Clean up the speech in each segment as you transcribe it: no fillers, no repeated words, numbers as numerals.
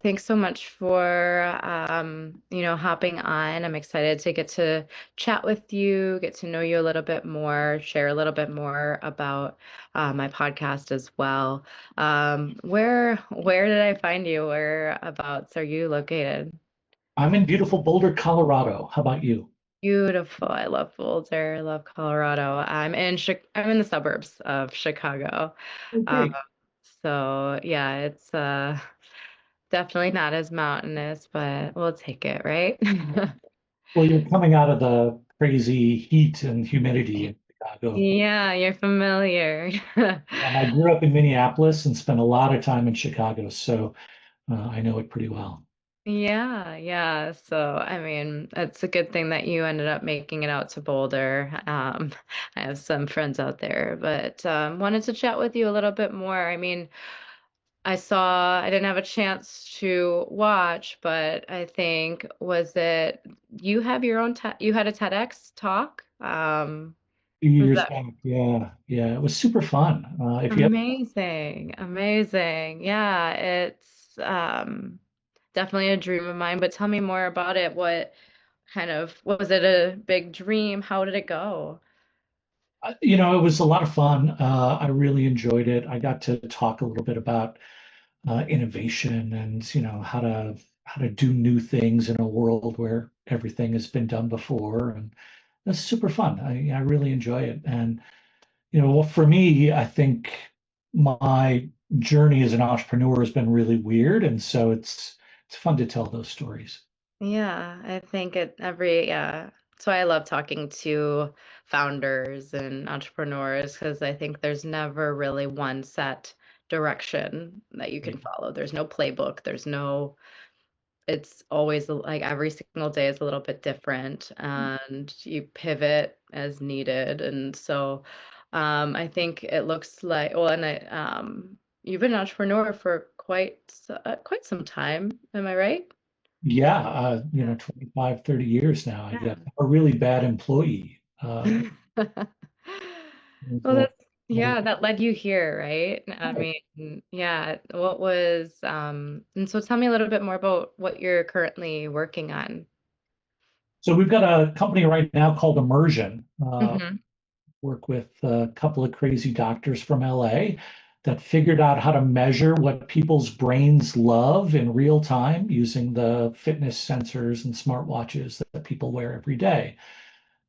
Thanks so much for hopping on. I'm excited to get to chat with you, get to know you a little bit more, share a little bit more about my podcast as well. Where did I find you? Whereabouts are you located? I'm in beautiful Boulder, Colorado. How about you? Beautiful. I love Boulder. I love Colorado. I'm in the suburbs of Chicago. Oh, Um, great. so yeah, it's definitely not as mountainous, but we'll take it, right? Well, you're coming out of the crazy heat and humidity in Chicago. Yeah, you're familiar. And I grew up in Minneapolis and spent a lot of time in Chicago, so I know it pretty well. Yeah, yeah. So, I mean, it's a good thing that you ended up making it out to Boulder. I have some friends out there, but wanted to chat with you a little bit more. I mean, I didn't have a chance to watch, but I think you have your own, you had a TEDx talk? Few Was years that back, yeah, yeah, it was super fun. If you have, amazing? Amazing. Yeah, it's definitely a dream of mine, but tell me more about it. Was it a big dream? How did it go? it was a lot of fun. I really enjoyed it. I got to talk a little bit about innovation and how to do new things in a world where everything has been done before, and it's super fun. I really enjoy it. And for me, I think my journey as an entrepreneur has been really weird, and so it's fun to tell those stories. Yeah, I think yeah. That's why I love talking to founders and entrepreneurs because I think there's never really one set direction that you can Right. follow. There's no playbook. It's always like every single day is a little bit different and you pivot as needed. And so I think it looks like, well, and you've been an entrepreneur for quite some time. Am I right? Yeah, 25, 30 years now, I Yeah. guess. I'm a really bad employee. Well, So, yeah, that led you here, right? I mean, yeah, and so tell me a little bit more about what you're currently working on. so we've got a company right now called Immersion. Hmm. Work with a couple of crazy doctors from LA that figured out how to measure what people's brains love in real time using the fitness sensors and smartwatches that people wear every day.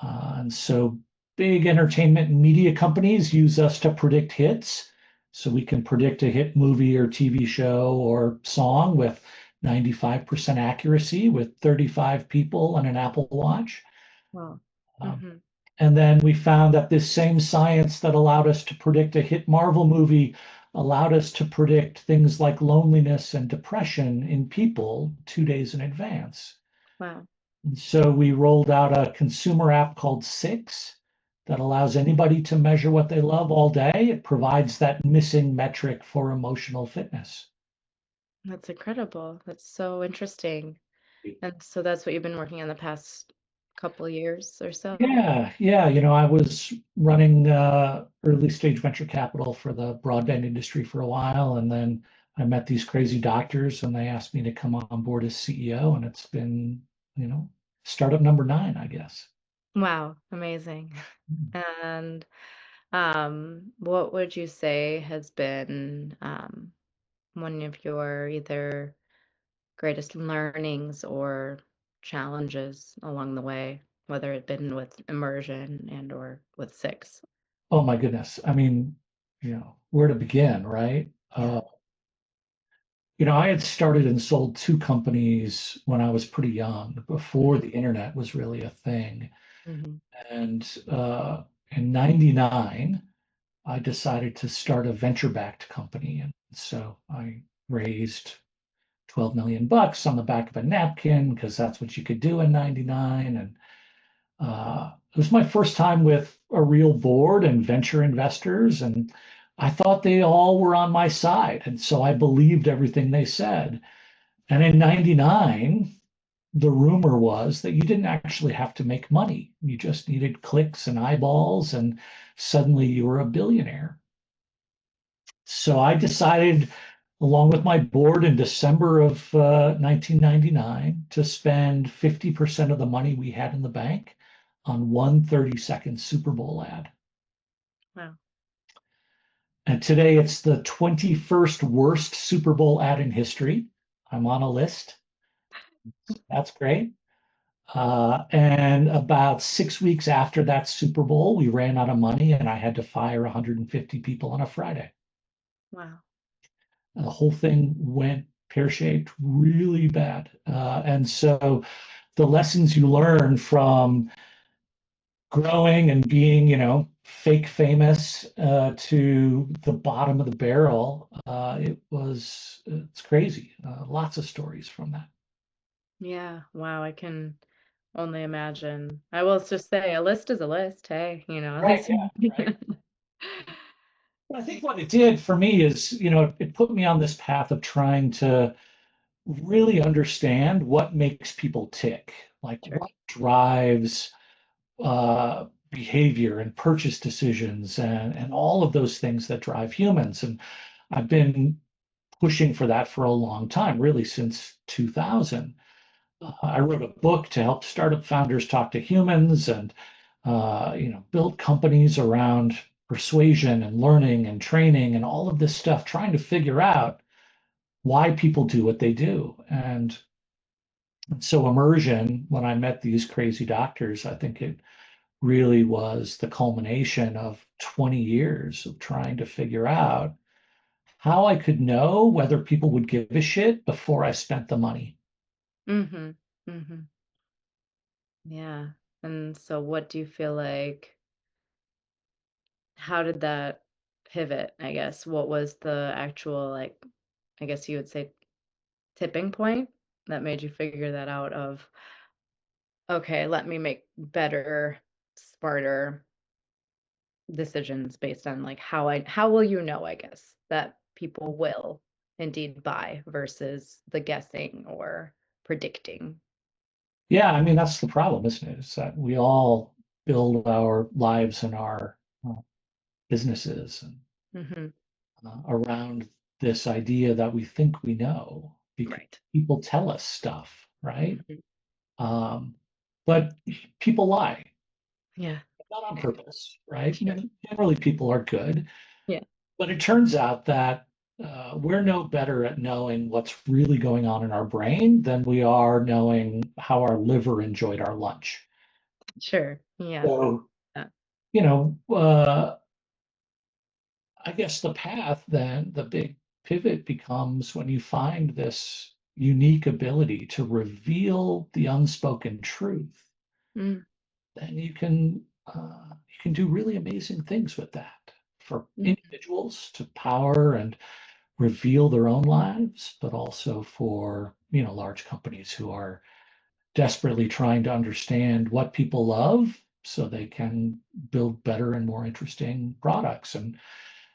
And so big entertainment and media companies use us to predict hits. So we can predict a hit movie or TV show or song with 95% accuracy with 35 people on an Apple Watch. Wow. Um, Hmm. and then we found that this same science that allowed us to predict a hit Marvel movie allowed us to predict things like loneliness and depression in people 2 days in advance. Wow. And so we rolled out a consumer app called SIX that allows anybody to measure what they love all day. It provides that missing metric for emotional fitness. That's incredible. That's so interesting. And so that's what you've been working on the past couple years or so. Yeah, yeah. I was running early stage venture capital for the broadband industry for a while, and then I met these crazy doctors, and they asked me to come on board as CEO, and it's been, you know, startup number 9, I guess. Wow, amazing. And what would you say has been one of your either greatest learnings or challenges along the way, whether it been with immersion and or with six? Oh my goodness. I mean, where to begin, right? Yeah. I had started and sold 2 companies when I was pretty young, before Mhm. the internet was really a thing. Mhm. And in '99, I decided to start a venture-backed company. And so I raised 12 million bucks on the back of a napkin because that's what you could do in '99. And it was my first time with a real board and venture investors. And I thought they all were on my side. And so I believed everything they said. And in '99, the rumor was that you didn't actually have to make money. You just needed clicks and eyeballs, and suddenly you were a billionaire. So I decided along with my board in December of 1999 to spend 50% of the money we had in the bank on one 30-second Super Bowl ad. Wow. And today it's the 21st worst Super Bowl ad in history. I'm on a list. That's great. And about 6 weeks after that Super Bowl, we ran out of money and I had to fire 150 people on a Friday. Wow. And the whole thing went pear-shaped really bad. And so the lessons you learn from growing and being, fake famous to the bottom of the barrel, it's crazy. Lots of stories from that. Yeah. Wow. I can only imagine. I will just say a list is a list. Hey, Right. Yeah. Right. I think what it did for me is, it put me on this path of trying to really understand what makes people tick, like Sure. what drives behavior and purchase decisions and all of those things that drive humans. And I've been pushing for that for a long time, really since 2000. I wrote a book to help startup founders talk to humans and build companies around persuasion and learning and training and all of this stuff, trying to figure out why people do what they do. And so immersion, when I met these crazy doctors, I think it really was the culmination of 20 years of trying to figure out how I could know whether people would give a shit before I spent the money. Mm-hmm. Mm-hmm. Yeah. And so what do you feel like, how did that pivot, I guess? What was the actual, like, I guess you would say tipping point that made you figure that out of, okay, let me make better, smarter decisions based on like how will you know, I guess, that people will indeed buy versus the guessing or predicting. Yeah, I mean, that's the problem, isn't it? It's that we all build our lives and our uh, businesses and, Hmm. around this idea that we think we know because Right. people tell us stuff, right? Hmm. Um, but people lie, Yeah. not on purpose, right? I Sure. mean, generally, people are good. Yeah. But it turns out that we're no better at knowing what's really going on in our brain than we are knowing how our liver enjoyed our lunch. Sure. Yeah. So, Uh, you know, I guess the path, then the big pivot becomes when you find this unique ability to reveal the unspoken truth, mm, then you can do really amazing things with that for mm, individuals to power and reveal their own lives, but also for, large companies who are desperately trying to understand what people love so they can build better and more interesting products and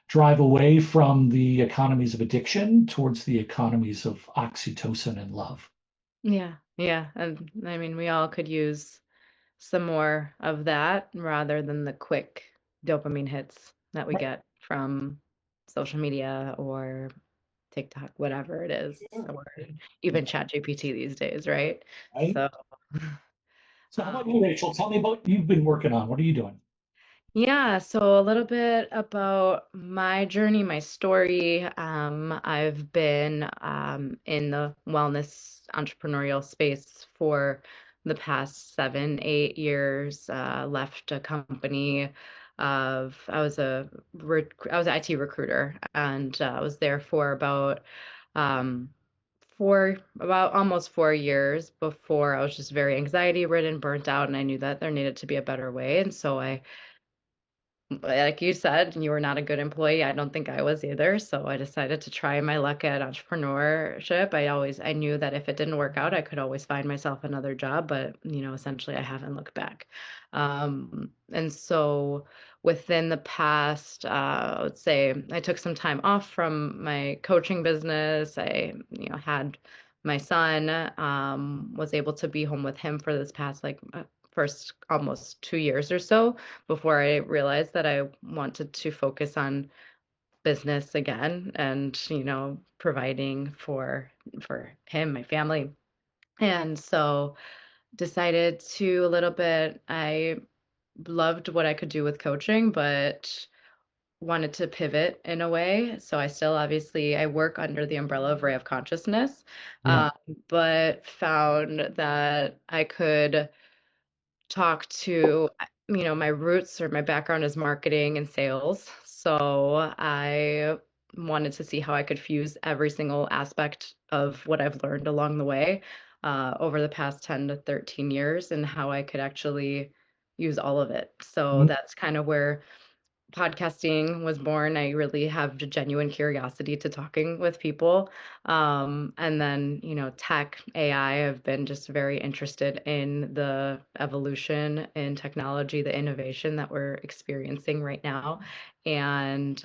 drive away from the economies of addiction towards the economies of oxytocin and love. yeah. Yeah. And I mean, we all could use some more of that rather than the quick dopamine hits that we Right. get from social media or TikTok, whatever it is, Sure. or even ChatGPT these days, right? Right. So, So how about um, you, Rachel? Tell me about what you've been working on. What are you doing? yeah, so a little bit about my journey, my story. I've been in the wellness entrepreneurial space for the past 7, 8 years. Left a company of I was an IT recruiter, and I was there for um, about almost 4 years before I was just very anxiety ridden, burnt out, and I knew that there needed to be a better way, and so I like you said, you were not a good employee. I don't think I was either. So I decided to try my luck at entrepreneurship. I knew that if it didn't work out, I could always find myself another job, but essentially I haven't looked back. And so within the past, I would say I took some time off from my coaching business. I had my son, was able to be home with him for this past first almost 2 years or so before I realized that I wanted to focus on business again and, providing for him, my family. And so decided to a little bit I loved what I could do with coaching, but wanted to pivot in a way. So I still obviously I work under the umbrella of Ray of Consciousness, Yeah. um, but found that I could talk to my roots or my background is marketing and sales. So I wanted to see how I could fuse every single aspect of what I've learned along the way over the past 10 to 13 years and how I could actually use all of it. So Mhm. that's kind of where podcasting was born. I really have a genuine curiosity to talking with people. And then, tech, AI, I've been just very interested in the evolution in technology, the innovation that we're experiencing right now. And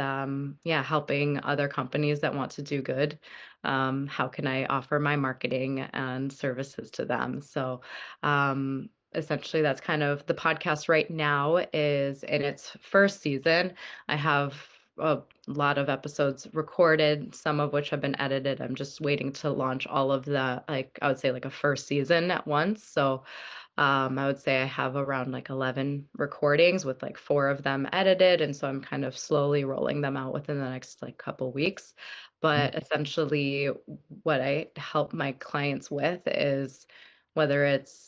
yeah, helping other companies that want to do good. How can I offer my marketing and services to them? So, essentially that's kind of the podcast right now is in its first season. I have a lot of episodes recorded, some of which have been edited. I'm just waiting to launch all of the, like, I would say like a first season at once. So I would say I have around like 11 recordings with like four of them edited. And so I'm kind of slowly rolling them out within the next like couple weeks. But essentially, what I help my clients with is whether it's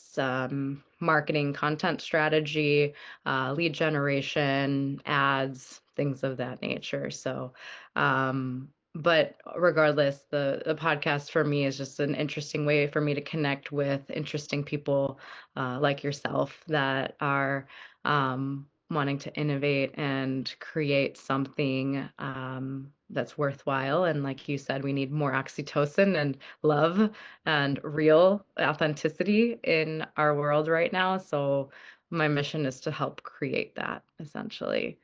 marketing, content strategy, lead generation, ads, things of that nature. So, but regardless, the podcast for me is just an interesting way for me to connect with interesting people like yourself that are wanting to innovate and create something that's worthwhile. And like you said, we need more oxytocin and love and real authenticity in our world right now. So my mission is to help create that essentially.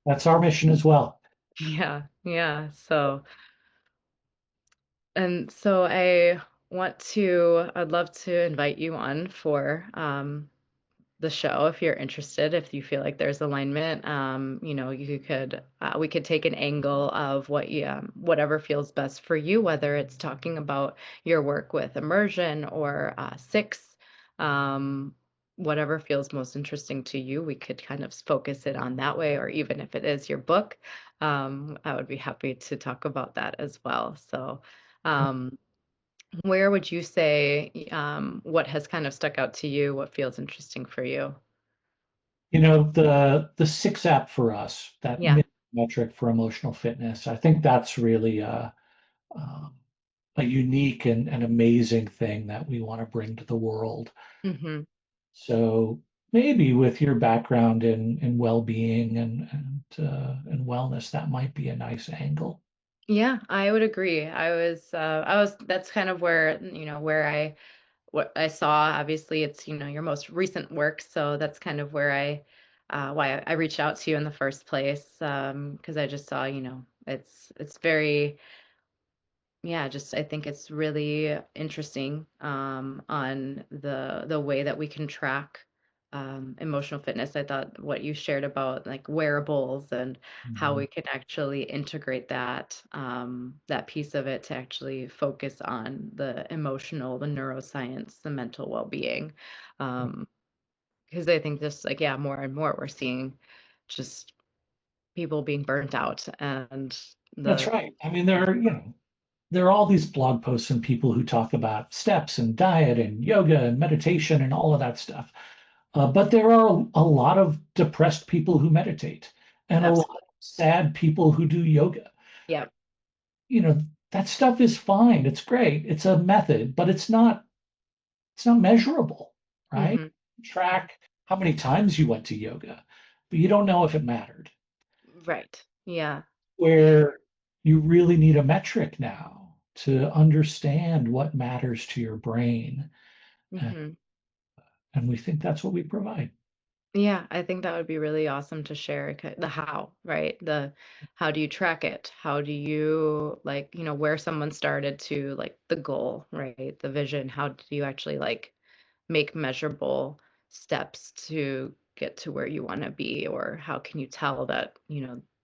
That's our mission as well. Yeah, yeah. So I'd love to invite you on for the show if you're interested, if you feel like there's alignment. We could take an angle of whatever feels best for you, whether it's talking about your work with Immersion or SIX, um, whatever feels most interesting to you, we could kind of focus it on that way, or even if it is your book, I would be happy to talk about that as well. So, um, where would you say, what has kind of stuck out to you? What feels interesting for you? The six app for us, that Yeah. metric for emotional fitness, I think that's really um, a unique and amazing thing that we want to bring to the world. Mhm. So maybe with your background in well-being and wellness, that might be a nice angle. Yeah, I would agree. That's kind of where, what I saw. Obviously, it's, your most recent work. So that's kind of where why I reached out to you in the first place. Because I just saw, it's very, yeah, just I think it's really interesting on the way that we can track emotional fitness. I thought what you shared about like wearables and how Mhm. we can actually integrate that piece of it to actually focus on the emotional, the neuroscience, the mental well-being. Because I think just like yeah, more and more we're seeing just people being burnt out and That's the right. I mean, there are all these blog posts and people who talk about steps and diet and yoga and meditation and all of that stuff. But there are a lot of depressed people who meditate and a lot absolutely. of sad people who do yoga. Yeah. You know, that stuff is fine. It's great. It's a method, but it's not measurable, right? Hmm. Track how many times you went to yoga, but you don't know if it mattered. Right. Yeah. Where you really need a metric now to understand what matters to your brain. And, Hmm. and we think that's what we provide. Yeah, I think that would be really awesome to share the how, right? The how do you track it? How do you like, where someone started to like the goal, right? The vision. How do you actually like make measurable steps to get to where you want to be? Or how can you tell that,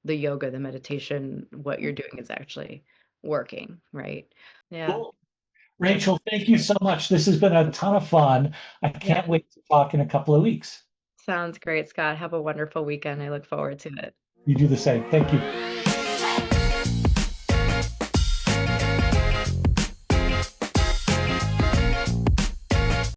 the yoga, the meditation, what you're doing is actually working, right? Yeah. Cool. That's Rachel, thank you so much. This has been a ton of fun. I yeah. can't wait to talk in a couple of weeks. Sounds great, Scott. Have a wonderful weekend. I look forward to it. You do the same. Thank you.